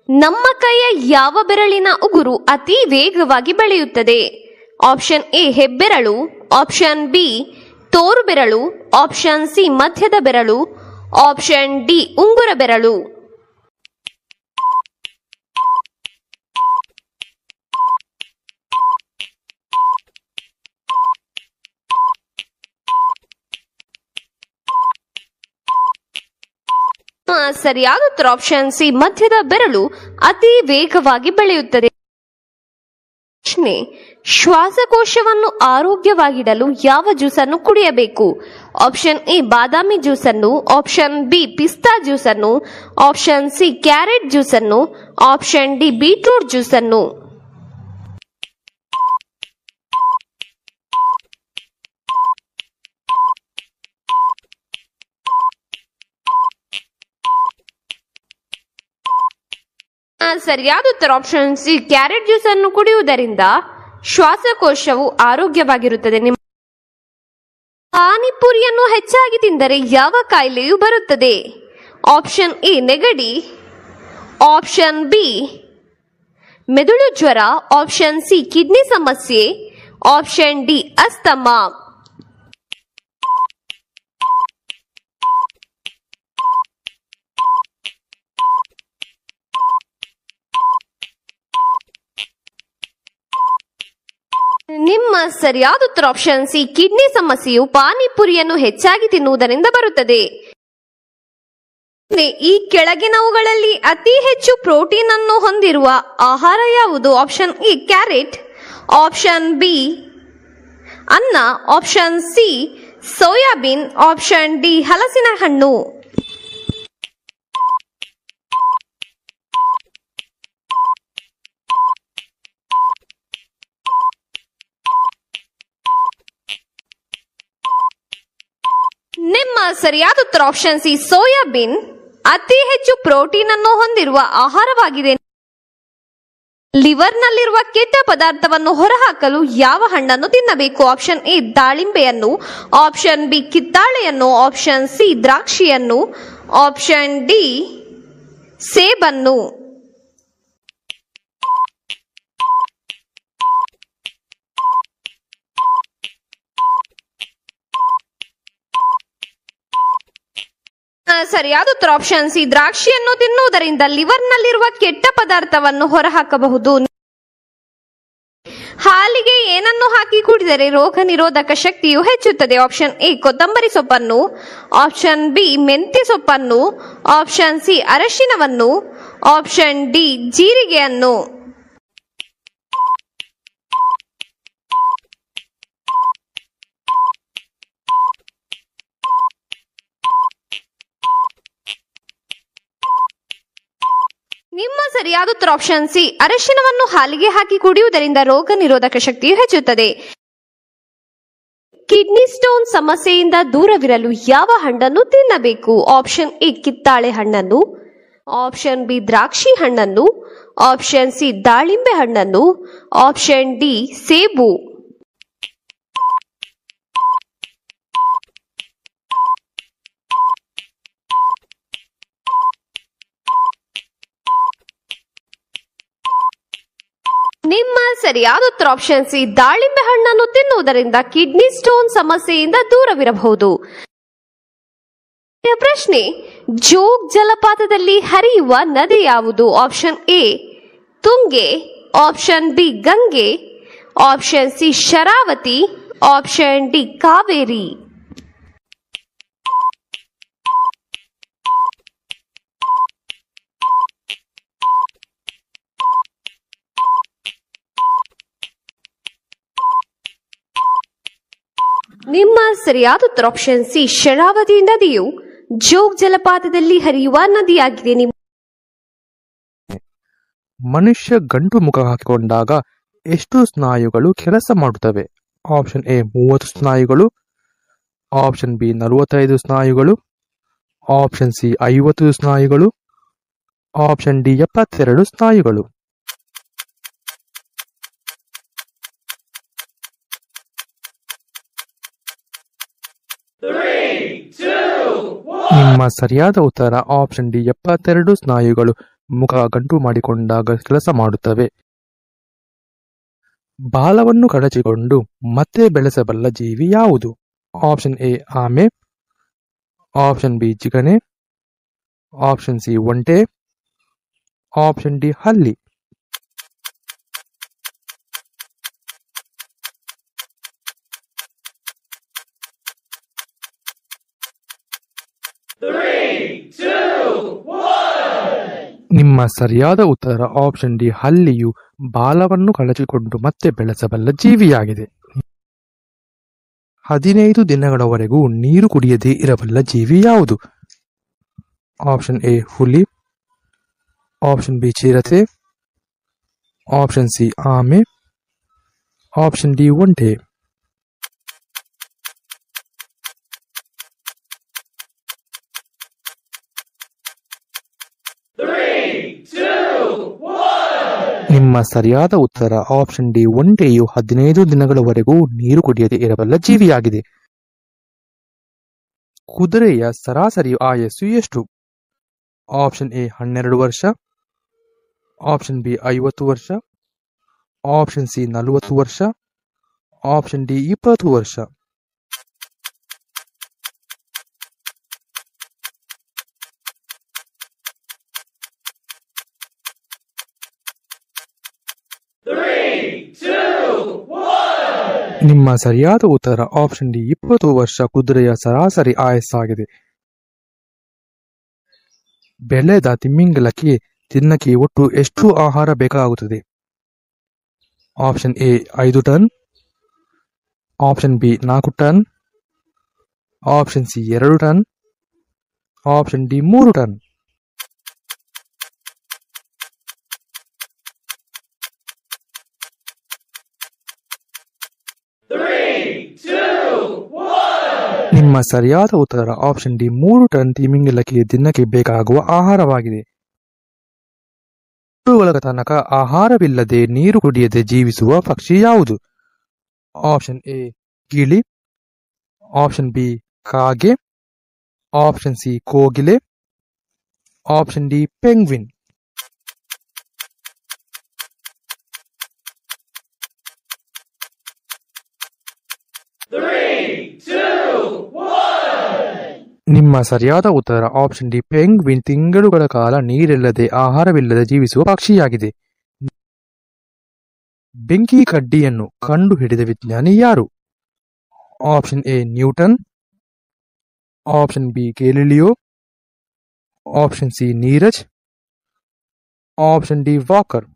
ನಮ್ಮ ಕೈಯ ಯಾವ ಬೆರಳಿನ ಉಗುರು ಅತಿ ವೇಗವಾಗಿ ಬೆಳೆಯುತ್ತದೆ? ಆಪ್ಷನ್ ಎ ಹೆಬ್ಬೆರಳು, ಆಪ್ಷನ್ ಬಿ ತೋರು ಬೆರಳು, ಆಪ್ಷನ್ ಸಿ ಮಧ್ಯದ ಬೆರಳು, ಆಪ್ಷನ್ ಡಿ ಉಂಗುರ ಬೆರಳು. ಸರಿಯಾದ ಉತ್ತರ ಆಪ್ಷನ್ ಸಿ ಮಧ್ಯದ ಬೆರಳು ಅತಿ ವೇಗವಾಗಿ ಬೆಳೆಯುತ್ತದೆ. ಪ್ರಶ್ನೆ, ಶ್ವಾಸಕೋಶವನ್ನು ಆರೋಗ್ಯವಾಗಿಡಲು ಯಾವ ಜ್ಯೂಸನ್ನು ಕುಡಿಯಬೇಕು? ಆಪ್ಷನ್ ಎ ಬಾದಾಮಿ ಜ್ಯೂಸನ್ನು, ಆಪ್ಷನ್ ಬಿ ಪಿಸ್ತಾ ಜ್ಯೂಸನ್ನು, ಆಪ್ಷನ್ ಸಿ ಕ್ಯಾರೆಟ್ ಜ್ಯೂಸನ್ನು, ಆಪ್ಷನ್ ಡಿ ಬೀಟ್ರೂಟ್ ಜ್ಯೂಸನ್ನು. ಸರಿಯಾದ ಉತ್ತರ ಆಪ್ಷನ್ ಸಿ ಕ್ಯಾರೆಟ್ ಜ್ಯೂಸ್ ಅನ್ನು ಕುಡಿಯುವುದರಿಂದ ಶ್ವಾಸಕೋಶವು ಆರೋಗ್ಯವಾಗಿರುತ್ತದೆ. ಪಾನಿಪುರಿಯನ್ನು ಹೆಚ್ಚಾಗಿ ತಿಂದರೆ ಯಾವ ಕಾಯಿಲೆಯು ಬರುತ್ತದೆ? ಆಪ್ಷನ್ ಎ ನೆಗಡಿ, ಆಪ್ಷನ್ ಬಿ ಮೆದುಳು ಜ್ವರ, ಆಪ್ಷನ್ ಸಿ ಕಿಡ್ನಿ ಸಮಸ್ಯೆ, ಆಪ್ಷನ್ ಡಿ ಅಸ್ತಮಾ. ನಿಮ್ಮ ಸರಿಯಾದ ಉತ್ತರ ಆಪ್ಷನ್ ಸಿ ಕಿಡ್ನಿ ಸಮಸ್ಯೆಯು ಪಾನಿಪುರಿಯನ್ನು ಹೆಚ್ಚಾಗಿ ತಿನ್ನುವುದರಿಂದ ಬರುತ್ತದೆ. ಈ ಕೆಳಗಿನವುಗಳಲ್ಲಿ ಅತಿ ಹೆಚ್ಚು ಪ್ರೋಟೀನ್ ಅನ್ನು ಹೊಂದಿರುವ ಆಹಾರ ಯಾವುದು? Option A carrot, option B ಅನ್ನ, option C soybean, option D ಹಲಸಿನ ಹಣ್ಣು. ನಿಮ್ಮ ಸರಿಯಾದ ಉತ್ತರ ಆಪ್ಷನ್ ಸಿ ಸೋಯಾಬೀನ್ ಅತಿ ಹೆಚ್ಚು ಪ್ರೋಟೀನ್ ಅನ್ನು ಹೊಂದಿರುವ ಆಹಾರವಾಗಿದೆ. ಲಿವರ್ನಲ್ಲಿರುವ ಕೆಟ್ಟ ಪದಾರ್ಥವನ್ನು ಹೊರಹಾಕಲು ಯಾವ ಹಣ್ಣನ್ನು ತಿನ್ನಬೇಕು? ಆಪ್ಷನ್ ಎ ದಾಳಿಂಬೆಯನ್ನು, ಆಪ್ಷನ್ ಬಿ ಕಿತ್ತಾಳೆಯನ್ನು, ಆಪ್ಷನ್ ಸಿ ದ್ರಾಕ್ಷಿಯನ್ನು, ಆಪ್ಷನ್ ಡಿ ಸೇಬನ್ನು. ಸರಿಯಾದ ಉತ್ತರ ಆಪ್ಷನ್ ಸಿ ದ್ರಾಕ್ಷಿಯನ್ನು ತಿನ್ನುವುದರಿಂದ ಲಿವರ್ನಲ್ಲಿರುವ ಕೆಟ್ಟ ಪದಾರ್ಥವನ್ನು ಹೊರಹಾಕಬಹುದು. ಹಾಲಿಗೆ ಏನನ್ನು ಹಾಕಿ ಕುಡಿದರೆ ರೋಗ ನಿರೋಧಕ ಶಕ್ತಿಯು ಹೆಚ್ಚುತ್ತದೆ? ಆಪ್ಷನ್ ಎ ಕೊತ್ತಂಬರಿ ಸೊಪ್ಪನ್ನು, ಆಪ್ಷನ್ ಬಿ ಮೆಂತ್ಯ ಸೊಪ್ಪನ್ನು, ಆಪ್ಷನ್ ಸಿ ಅರಶಿನವನ್ನು, ಆಪ್ಷನ್ ಡಿ ಜೀರಿಗೆಯನ್ನು. ನಿಮ್ಮ ಸರಿಯಾದ ಉತ್ತರ ಆಪ್ಷನ್ ಸಿ ಅರಿಶಿನವನ್ನು ಹಾಲಿಗೆ ಹಾಕಿ ಕುಡಿಯುವುದರಿಂದ ರೋಗ ನಿರೋಧಕ ಶಕ್ತಿಯು ಹೆಚ್ಚುತ್ತದೆ. ಕಿಡ್ನಿ ಸ್ಟೋನ್ ಸಮಸ್ಯೆಯಿಂದ ದೂರವಿರಲು ಯಾವ ಹಣ್ಣನ್ನು ತಿನ್ನಬೇಕು? ಆಪ್ಷನ್ ಎ ಕಿತ್ತಾಳೆ ಹಣ್ಣನ್ನು, ಆಪ್ಷನ್ ಬಿ ದ್ರಾಕ್ಷಿ ಹಣ್ಣನ್ನು, ಆಪ್ಷನ್ ಸಿ ದಾಳಿಂಬೆ ಹಣ್ಣನ್ನು, ಆಪ್ಷನ್ ಡಿ ಸೇಬು. ನಿಮ್ಮ ಸರಿಯಾದ ಉತ್ತರ ಆಪ್ಷನ್ ಸಿ ದಾಳಿಂಬೆ ಹಣ್ಣನ್ನು ತಿನ್ನುವುದರಿಂದ ಕಿಡ್ನಿ ಸ್ಟೋನ್ ಸಮಸ್ಯೆಯಿಂದ ದೂರವಿರಬಹುದು. ಪ್ರಶ್ನೆ, ಜೋಗ್ ಜಲಪಾತದಲ್ಲಿ ಹರಿಯುವ ನದಿ ಯಾವುದು? Option A Tunge, option B Gange, option C Sharavati, option D Kaveri. ನಿಮ್ಮ ಸರಿಯಾದ ಉತ್ತರ ಆಪ್ಷನ್ ಸಿ ಶರಾವತಿ ನದಿಯು ಜೋಗ್ ಜಲಪಾತದಲ್ಲಿ ಹರಿಯುವ ನದಿಯಾಗಿದೆ. ಮನುಷ್ಯ ಗಂಟು ಮುಖ ಹಾಕಿಕೊಂಡಾಗ ಎಷ್ಟು ಸ್ನಾಯುಗಳು ಕೆಲಸ ಮಾಡುತ್ತವೆ? ಆಪ್ಷನ್ ಎ 30 ಸ್ನಾಯುಗಳು, ಆಪ್ಷನ್ ಬಿ 45 ಸ್ನಾಯುಗಳು, ಆಪ್ಷನ್ ಸಿ 50 ಸ್ನಾಯುಗಳು, ಆಪ್ಷನ್ ಡಿ 72 ಸ್ನಾಯುಗಳು. ನಿಮ್ಮ ಸರಿಯಾದ ಉತ್ತರ ಆಪ್ಷನ್ ಡಿ 72 ಸ್ನಾಯುಗಳು. ಮುಖ ಗಂಟು ಮಾಡಿಕೊಂಡಾಗ ಕೆಲಸ ಮಾಡುತ್ತವೆ. ಬಾಲವನ್ನು ಕಳಚಿಕೊಂಡು ಮತ್ತೆ ಬೆಳೆಸಬಲ್ಲ ಜೀವಿ ಯಾವುದು? ಆಪ್ಷನ್ ಎ ಆಮೆ, ಆಪ್ಷನ್ ಬಿ ಜಿಗಣೆ, ಆಪ್ಷನ್ ಸಿ ಒಂಟೆ, ಆಪ್ಷನ್ ಡಿ ಹಲ್ಲಿ. ನಿಮ್ಮ ಸರಿಯಾದ ಉತ್ತರ ಆಪ್ಷನ್ ಡಿ ಹಲ್ಲಿಯು ಬಾಲವನ್ನು ಕಳಚಿಕೊಂಡು ಮತ್ತೆ ಬೆಳೆಸಬಲ್ಲ ಜೀವಿಯಾಗಿದೆ. 15 ದಿನಗಳವರೆಗೂ ನೀರು ಕುಡಿಯದೇ ಇರಬಲ್ಲ ಜೀವಿ ಯಾವುದು? ಆಪ್ಷನ್ ಎ ಹುಲಿ, ಆಪ್ಷನ್ ಬಿ ಚಿರತೆ, ಆಪ್ಷನ್ ಸಿ ಆಮೆ, ಆಪ್ಷನ್ ಡಿ ಒಂಟೆ. ನಿಮ್ಮ ಸರಿಯಾದ ಉತ್ತರ ಆಪ್ಷನ್ ಡಿ ಒಂಟೆಯು 15 ದಿನಗಳವರೆಗೂ ನೀರು ಕುಡಿಯದೇ ಇರಬಲ್ಲ ಜೀವಿಯಾಗಿದೆ. ಕುದುರೆಯ ಸರಾಸರಿ ಆಯಸ್ಸು ಎಷ್ಟು? ಆಪ್ಷನ್ ಎ 12 ವರ್ಷ, ಆಪ್ಷನ್ ಬಿ 50 ವರ್ಷ, ಆಪ್ಷನ್ ಸಿ 40 ವರ್ಷ, ಆಪ್ಷನ್ ಡಿ 20 ವರ್ಷ. ನಿಮ್ಮ ಸರಿಯಾದ ಉತ್ತರ ಆಪ್ಷನ್ ಡಿ 20 ವರ್ಷ ಕುದುರೆಯ ಸರಾಸರಿ ಆಯಸ್ಸಾಗಿದೆ. ಬೆಳೆದ ತಿಮಿಂಗಲಕ್ಕೆ ದಿನಕ್ಕೆ ಒಟ್ಟು ಎಷ್ಟು ಆಹಾರ ಬೇಕಾಗುತ್ತದೆ? Option A 5 ton, option B 4 ton, option C 2 ton, option D 3 ton. ನಿಮ್ಮ ಸರಿಯಾದ ಉತ್ತರ ಆಪ್ಷನ್ ಡಿ 3 ಟನ್ ತಿಮಿಂಗಲಕ್ಕೆ ದಿನಕ್ಕೆ ಬೇಕಾಗುವ ಆಹಾರವಾಗಿದೆ. ಹುಟ್ಟುವ ತನಕ ಆಹಾರವಿಲ್ಲದೆ ನೀರು ಕುಡಿಯದೆ ಜೀವಿಸುವ ಪಕ್ಷಿ ಯಾವುದು? ಆಪ್ಷನ್ ಎ ಗಿಳಿ, ಆಪ್ಷನ್ ಬಿ ಕಾಗೆ, ಆಪ್ಷನ್ ಸಿ ಕೋಗಿಲೆ, ಆಪ್ಷನ್ ಡಿ ಪೆಂಗ್ವಿನ್. ನಿಮ್ಮ ಸರಿಯಾದ ಉತ್ತರ ಆಪ್ಷನ್ ಡಿ ಪೆಂಗ್ವಿನ್ ತಿಂಗಳುಗಳ ಕಾಲ ನೀರಿಲ್ಲದೆ ಆಹಾರವಿಲ್ಲದೆ ಜೀವಿಸುವ ಪಕ್ಷಿಯಾಗಿದೆ. ಬೆಂಕಿ ಕಡ್ಡಿಯನ್ನು ಕಂಡು ಹಿಡಿದ ವಿಜ್ಞಾನಿ ಯಾರು? Option A Newton, option B Galileo, option C Neeraj, option D walker.